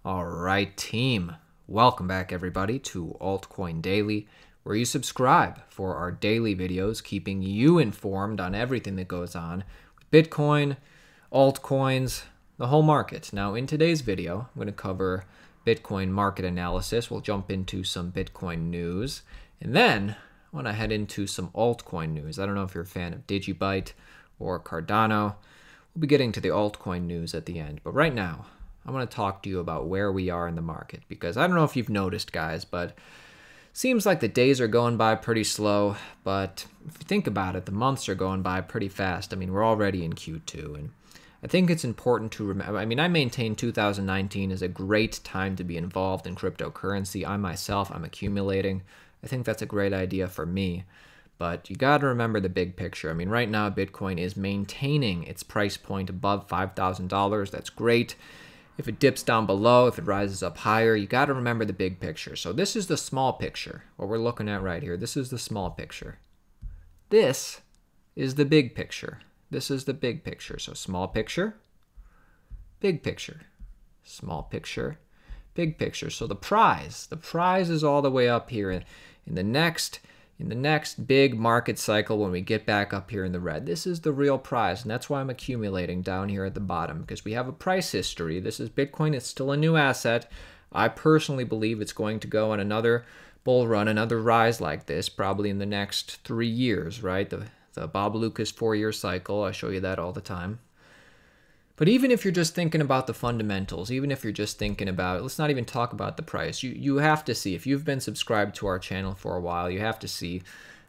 All right, team. Welcome back, everybody, to Altcoin Daily, where you subscribe for our daily videos, keeping you informed on everything that goes on with Bitcoin, altcoins, the whole market. Now, in today's video, I'm going to cover Bitcoin market analysis. We'll jump into some Bitcoin news, and then I want to head into some altcoin news. I don't know if you're a fan of DigiByte or Cardano. We'll be getting to the altcoin news at the end, but right now, I want to talk to you about where we are in the market, because I don't know if you've noticed, guys, but it seems like the days are going by pretty slow, but if you think about it, the months are going by pretty fast. I mean, we're already in Q2, and I think it's important to remember. I mean, I maintain 2019 is a great time to be involved in cryptocurrency. I myself, I'm accumulating. I think that's a great idea for me, but you got to remember the big picture. I mean, right now, Bitcoin is maintaining its price point above $5,000. That's great. If it dips down below, if it rises up higher, you got to remember the big picture. So this is the small picture, what we're looking at right here. This is the small picture. This is the big picture. This is the big picture. So small picture, big picture, small picture, big picture. So the prize is all the way up here in the next big market cycle when we get back up here in the red. This is the real prize, and that's why I'm accumulating down here at the bottom, because we have a price history. This is Bitcoin. It's still a new asset. I personally believe it's going to go on another bull run, another rise like this, probably in the next 3 years, right? The Bob Lucas 4-year cycle. I show you that all the time. But even if you're just thinking about the fundamentals, even if you're just thinking about, let's not even talk about the price. You have to see, if you've been subscribed to our channel for a while, you have to see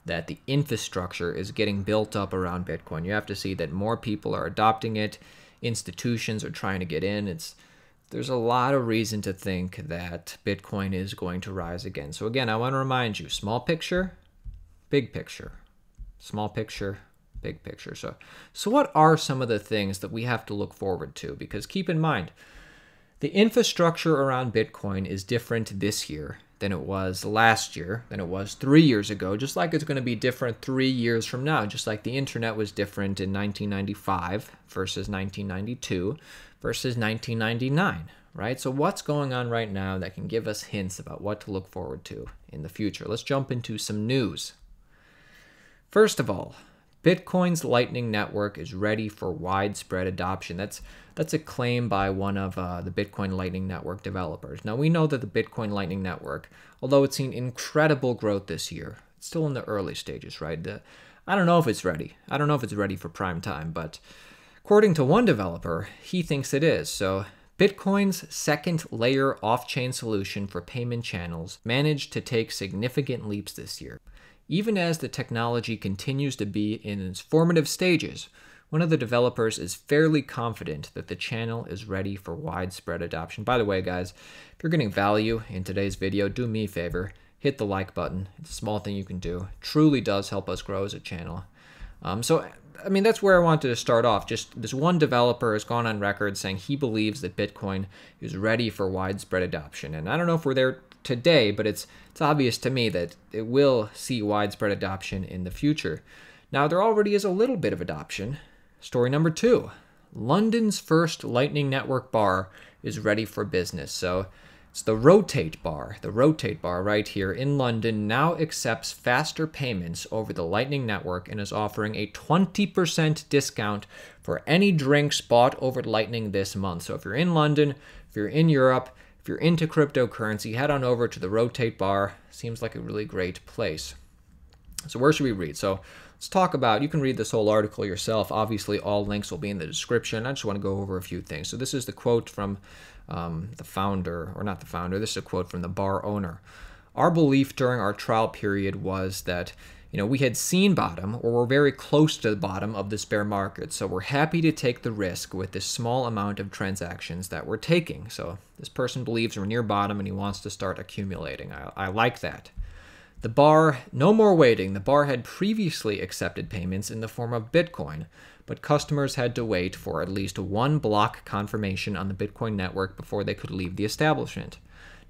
that the infrastructure is getting built up around Bitcoin. You have to see that more people are adopting it. Institutions are trying to get in. There's a lot of reason to think that Bitcoin is going to rise again. So again, I want to remind you, small picture, big picture, small picture, big picture. So what are some of the things that we have to look forward to? Because keep in mind, the infrastructure around Bitcoin is different this year than it was last year, than it was 3 years ago, just like it's going to be different 3 years from now, just like the internet was different in 1995 versus 1992 versus 1999, right? So what's going on right now that can give us hints about what to look forward to in the future? Let's jump into some news. First of all, Bitcoin's Lightning Network is ready for widespread adoption. That's a claim by one of the Bitcoin Lightning Network developers. Now, we know that the Bitcoin Lightning Network, although it's seen incredible growth this year, it's still in the early stages, right? I don't know if it's ready. I don't know if it's ready for prime time, but according to one developer, he thinks it is. So Bitcoin's second layer off-chain solution for payment channels managed to take significant leaps this year. Even as the technology continues to be in its formative stages, one of the developers is fairly confident that the channel is ready for widespread adoption. By the way, guys, if you're getting value in today's video, do me a favor, hit the like button. It's a small thing you can do. It truly does help us grow as a channel. So, I mean, that's where I wanted to start off. Just this one developer has gone on record saying he believes that Bitcoin is ready for widespread adoption. And I don't know if we're there today, but it's obvious to me that it will see widespread adoption in the future. Now, there already is a little bit of adoption. Story number 2, London's first Lightning Network bar is ready for business. So it's the Rotate bar. The Rotate bar right here in London now accepts faster payments over the Lightning Network and is offering a 20% discount for any drinks bought over Lightning this month. So if you're in London, if you're in Europe, if you're into cryptocurrency, head on over to the Rotate bar. Seems like a really great place. So where should we read? So let's talk about, you can read this whole article yourself. Obviously, all links will be in the description. I just want to go over a few things. So this is the quote from the founder, or not the founder, this is a quote from the bar owner. Our belief during our trial period was that we had seen bottom, or we're very close to the bottom of this bear market. So we're happy to take the risk with this small amount of transactions that we're taking. So this person believes we're near bottom and he wants to start accumulating. I like that. The bar, no more waiting. The bar had previously accepted payments in the form of Bitcoin, but customers had to wait for at least one block confirmation on the Bitcoin network before they could leave the establishment.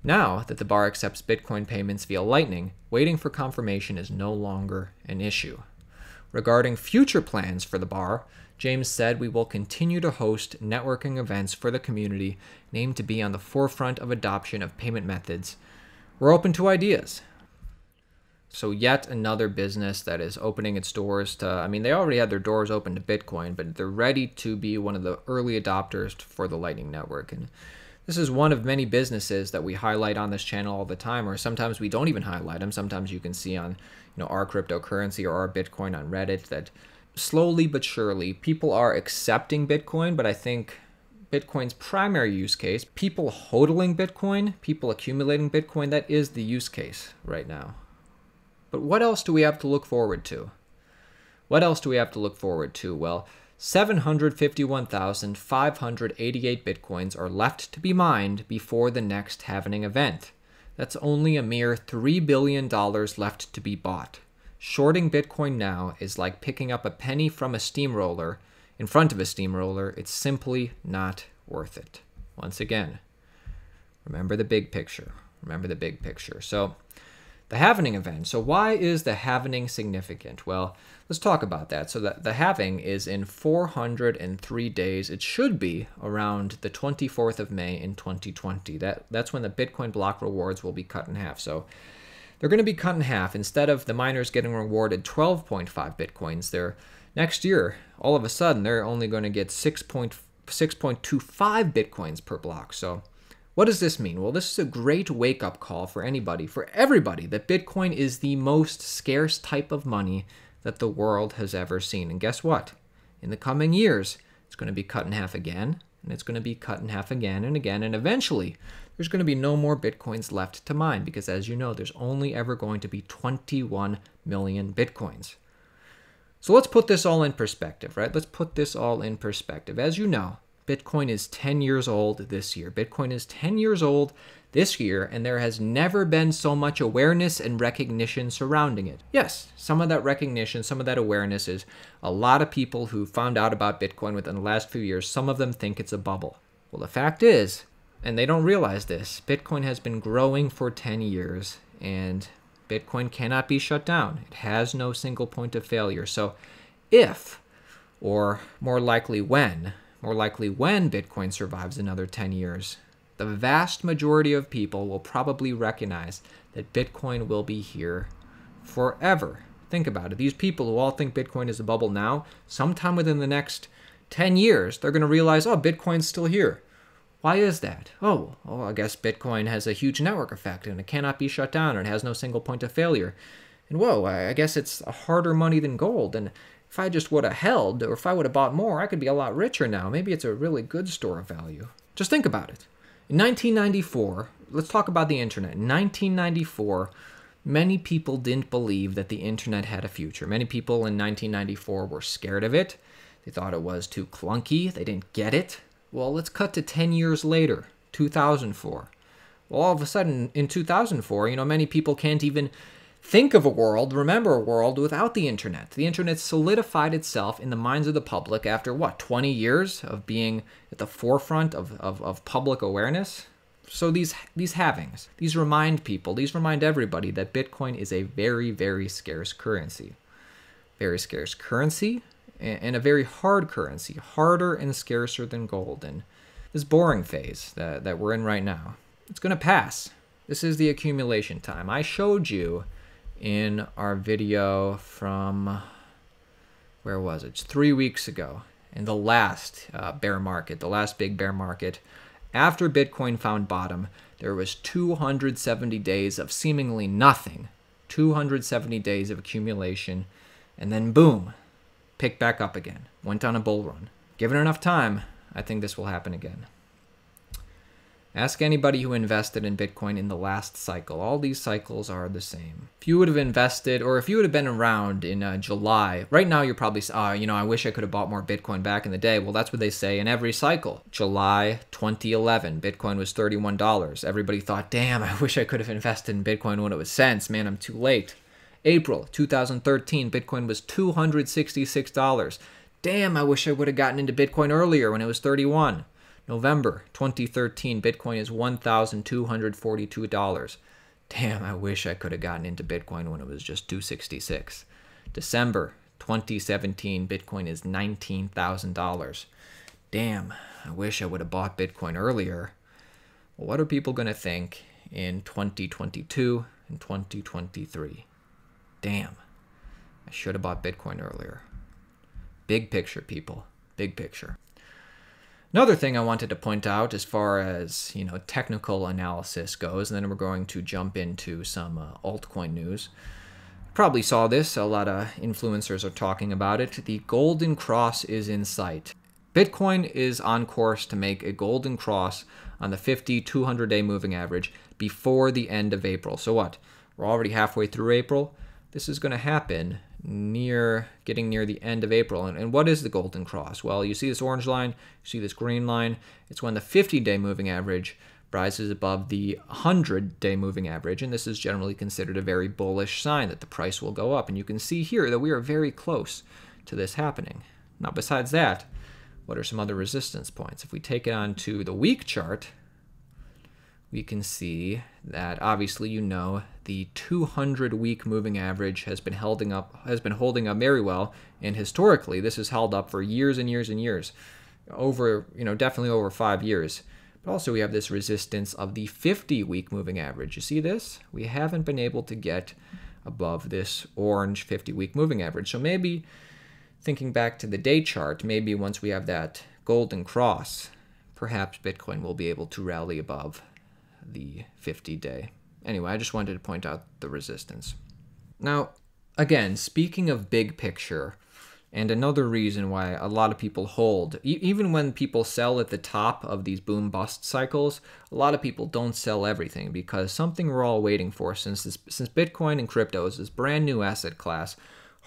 Now that the bar accepts Bitcoin payments via Lightning, waiting for confirmation is no longer an issue. Regarding future plans for the bar, James said, "We will continue to host networking events for the community and aim to be on the forefront of adoption of payment methods. We're open to ideas." So yet another business that is opening its doors to, I mean, they already had their doors open to Bitcoin, but they're ready to be one of the early adopters for the Lightning Network. And this is one of many businesses that we highlight on this channel all the time, or sometimes we don't even highlight them. Sometimes you can see on, our cryptocurrency or our Bitcoin on Reddit that slowly but surely people are accepting Bitcoin, but I think Bitcoin's primary use case, people hodling Bitcoin, people accumulating Bitcoin, that is the use case right now. But what else do we have to look forward to? What else do we have to look forward to? Well, 751,588 Bitcoins are left to be mined before the next halving event. That's only a mere $3 billion left to be bought. Shorting Bitcoin now is like picking up a penny from a steamroller in front of a steamroller. It's simply not worth it. Once again, remember the big picture. Remember the big picture. So, the halving event. So why is the halving significant? Well, let's talk about that. So the halving is in 403 days. It should be around the 24th of May in 2020. That's when the Bitcoin block rewards will be cut in half. So they're going to be cut in half. Instead of the miners getting rewarded 12.5 Bitcoins, next year, all of a sudden, they're only going to get 6.25 Bitcoins per block. So what does this mean? Well, this is a great wake-up call for anybody, for everybody, that Bitcoin is the most scarce type of money that the world has ever seen. And guess what? In the coming years, it's going to be cut in half again, and it's going to be cut in half again and again, and eventually, there's going to be no more Bitcoins left to mine, because as you know, there's only ever going to be 21 million Bitcoins. So let's put this all in perspective, right? Let's put this all in perspective. As you know, Bitcoin is 10 years old this year. Bitcoin is 10 years old this year, and there has never been so much awareness and recognition surrounding it. Yes, some of that recognition, some of that awareness is a lot of people who found out about Bitcoin within the last few years. Some of them think it's a bubble. Well, the fact is, and they don't realize this, Bitcoin has been growing for 10 years, and Bitcoin cannot be shut down. It has no single point of failure. So if, or more likely when Bitcoin survives another 10 years, the vast majority of people will probably recognize that Bitcoin will be here forever. Think about it. These people who all think Bitcoin is a bubble now, sometime within the next 10 years, they're going to realize, oh, Bitcoin's still here. Why is that? Oh, I guess Bitcoin has a huge network effect and it cannot be shut down and it has no single point of failure. And whoa, I guess it's a harder money than gold. And if I just would have held, or if I would have bought more, I could be a lot richer now. Maybe it's a really good store of value. Just think about it. In 1994, let's talk about the internet. In 1994, many people didn't believe that the internet had a future. Many people in 1994 were scared of it. They thought it was too clunky. They didn't get it. Well, let's cut to 10 years later, 2004. Well, all of a sudden, in 2004, many people can't even think of a world, remember a world without the internet. The internet solidified itself in the minds of the public after, 20 years of being at the forefront of public awareness? So these halvings, these remind people, these remind everybody that Bitcoin is a very, very scarce currency. Very scarce currency and a very hard currency, harder and scarcer than gold. And this boring phase that we're in right now, it's going to pass. This is the accumulation time. I showed you in our video from, where was it? It's 3 weeks ago, in the last bear market, the last big bear market. After Bitcoin found bottom, there was 270 days of seemingly nothing, 270 days of accumulation, and then boom, picked back up again, went on a bull run. Given enough time, I think this will happen again. Ask anybody who invested in Bitcoin in the last cycle. All these cycles are the same. If you would have invested, or if you would have been around in July, right now you're probably, I wish I could have bought more Bitcoin back in the day. Well, that's what they say in every cycle. July 2011, Bitcoin was $31. Everybody thought, damn, I wish I could have invested in Bitcoin when it was cents. Man, I'm too late. April 2013, Bitcoin was $266. Damn, I wish I would have gotten into Bitcoin earlier when it was 31. November 2013, Bitcoin is $1,242. Damn, I wish I could have gotten into Bitcoin when it was just $266. December 2017, Bitcoin is $19,000. Damn, I wish I would have bought Bitcoin earlier. Well, what are people going to think in 2022 and 2023? Damn, I should have bought Bitcoin earlier. Big picture, people. Big picture. Another thing I wanted to point out as far as, technical analysis goes, and then we're going to jump into some altcoin news. Probably saw this. A lot of influencers are talking about it. The golden cross is in sight. Bitcoin is on course to make a golden cross on the 50, 200-day moving average before the end of April. So what? We're already halfway through April. This is going to happen getting near the end of April. And what is the golden cross? Well, you see this orange line, you see this green line. It's when the 50-day moving average rises above the 100-day moving average, and this is generally considered a very bullish sign that the price will go up. And you can see here that we are very close to this happening. Now, besides that, what are some other resistance points? If we take it on to the week chart, we can see that obviously the 200-week moving average has been holding up very well, and historically this has held up for years and years and years, definitely over 5 years. But also we have this resistance of the 50-week moving average. You see this? We haven't been able to get above this orange 50-week moving average. So maybe thinking back to the day chart, maybe once we have that golden cross, perhaps Bitcoin will be able to rally above the 50-day. Anyway, I just wanted to point out the resistance. Now, again, speaking of big picture, and another reason why a lot of people hold, even when people sell at the top of these boom-bust cycles, a lot of people don't sell everything because something we're all waiting for since Bitcoin and crypto is this brand new asset class.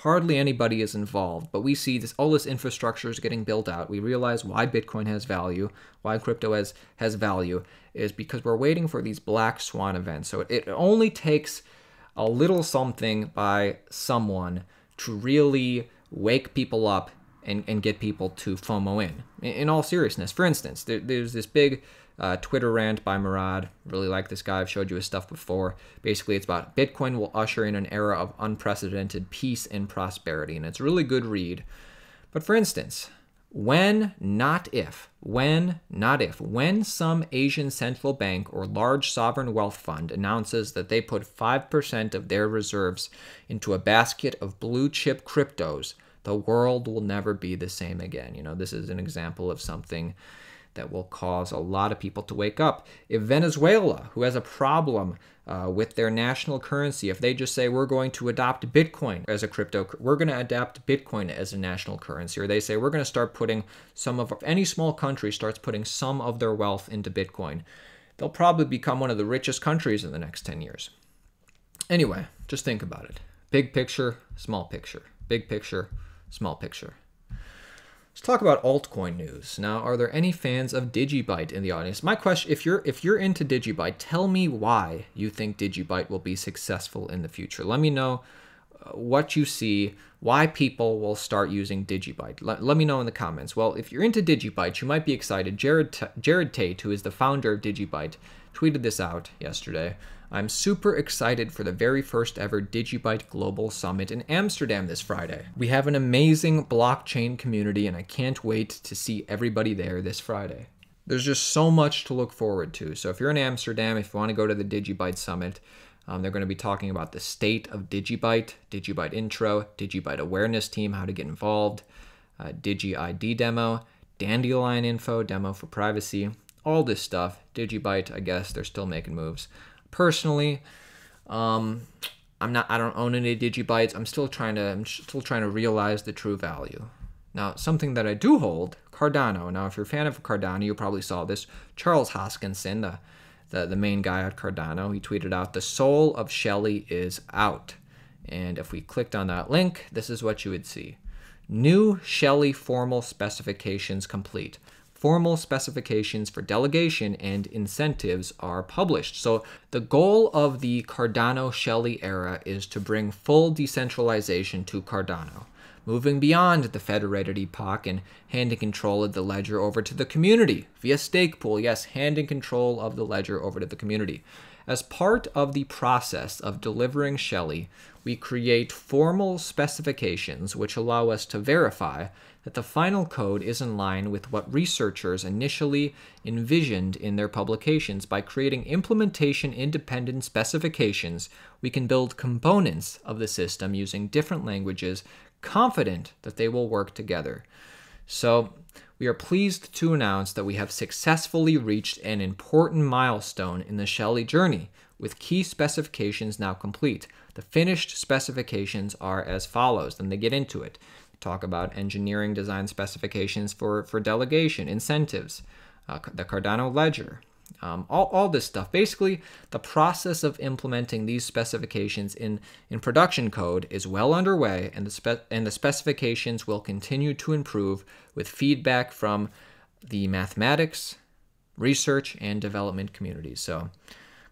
Hardly anybody is involved, but we see all this infrastructure is getting built out. We realize why Bitcoin has value, why crypto has value, is because we're waiting for these black swan events. So it only takes a little something by someone to really wake people up and get people to FOMO in. In all seriousness, for instance, there's this big Twitter rant by Murad. Really like this guy. I've showed you his stuff before. Basically, it's about Bitcoin will usher in an era of unprecedented peace and prosperity, and it's a really good read. But for instance, when some Asian central bank or large sovereign wealth fund announces that they put 5% of their reserves into a basket of blue chip cryptos, the world will never be the same again. This is an example of something that will cause a lot of people to wake up. If Venezuela, who has a problem with their national currency, if they just say we're going to adopt Bitcoin as a crypto, we're going to adapt Bitcoin as a national currency, or they say we're going to start putting any small country starts putting some of their wealth into Bitcoin, they'll probably become one of the richest countries in the next 10 years. Anyway, just think about it. Big picture, small picture. Big picture, small picture. Let's talk about altcoin news. Now, are there any fans of DigiByte in the audience? My question, if you're into DigiByte, tell me why you think DigiByte will be successful in the future. Let me know what you see, why people will start using DigiByte. Let me know in the comments. Well, if you're into DigiByte, you might be excited. Jared Tate, who is the founder of DigiByte, tweeted this out yesterday. I'm super excited for the very first ever DigiByte Global Summit in Amsterdam this Friday. We have an amazing blockchain community, and I can't wait to see everybody there this Friday. There's just so much to look forward to. So if you're in Amsterdam, if you want to go to the DigiByte Summit, they're going to be talking about the state of DigiByte, DigiByte intro, DigiByte awareness team, how to get involved, Digi ID demo, Dandelion info, demo for privacy, all this stuff. DigiByte, I guess they're still making moves. Personally, I don't own any DigiBytes. I'm still trying to realize the true value. Now, something that I do hold, Cardano. Now, if you're a fan of Cardano, you probably saw this. Charles Hoskinson, the main guy at Cardano, he tweeted out, "The soul of Shelley is out." And if we clicked on that link, this is what you would see. New Shelley formal specifications complete. Formal specifications for delegation and incentives are published. So the goal of the Cardano Shelley era is to bring full decentralization to Cardano. moving beyond the federated epoch and handing control of the ledger over to the community via stake pool. Yes, handing control of the ledger over to the community. As part of the process of delivering Shelley, we create formal specifications which allow us to verify that the final code is in line with what researchers initially envisioned in their publications. By creating implementation-independent specifications, we can build components of the system using different languages, confident that they will work together. So, we are pleased to announce that we have successfully reached an important milestone in the Shelley journey, with key specifications now complete. The finished specifications are as follows, then they get into it. Talk about engineering design specifications for delegation, incentives, the Cardano ledger, all this stuff. Basically, the process of implementing these specifications in production code is well underway, and the specifications will continue to improve with feedback from the mathematics, research, and development communities. So,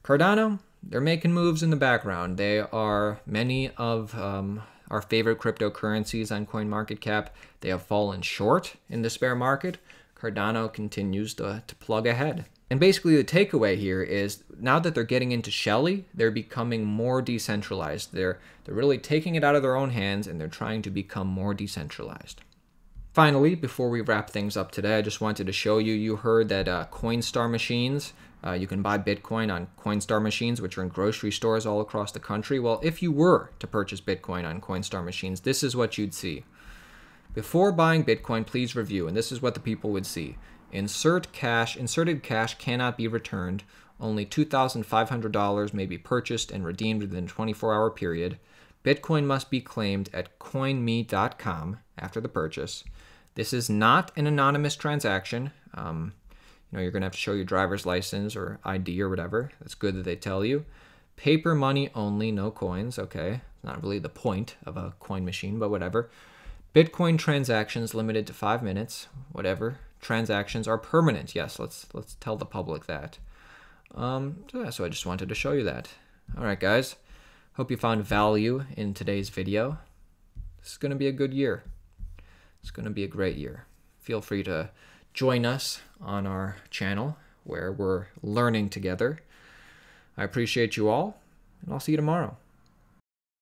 Cardano, they're making moves in the background. They are many of our favorite cryptocurrencies on CoinMarketCap. They have fallen short in this bear market. Cardano continues to plug ahead. And basically the takeaway here is now that they're getting into Shelley, they're becoming more decentralized. They're really taking it out of their own hands, and they're trying to become more decentralized. Finally, before we wrap things up today, I just wanted to show you, you heard that Coinstar Machines, you can buy Bitcoin on Coinstar Machines, which are in grocery stores all across the country. Well, if you were to purchase Bitcoin on Coinstar Machines, this is what you'd see. Before buying Bitcoin, please review, and this is what the people would see. Inserted cash cannot be returned. Only $2,500 may be purchased and redeemed within a 24-hour period. Bitcoin must be claimed at coinme.com after the purchase. This is not an anonymous transaction. You're going to have to show your driver's license or ID or whatever. That's good that they tell you. Paper money only, no coins. Okay, not really the point of a coin machine, but whatever. Bitcoin transactions limited to 5 minutes, whatever. Transactions are permanent. Yes, let's tell the public that. So I just wanted to show you that. All right, guys. Hope you found value in today's video. This is going to be a good year. It's going to be a great year. Feel free to join us on our channel where we're learning together. I appreciate you all, and I'll see you tomorrow.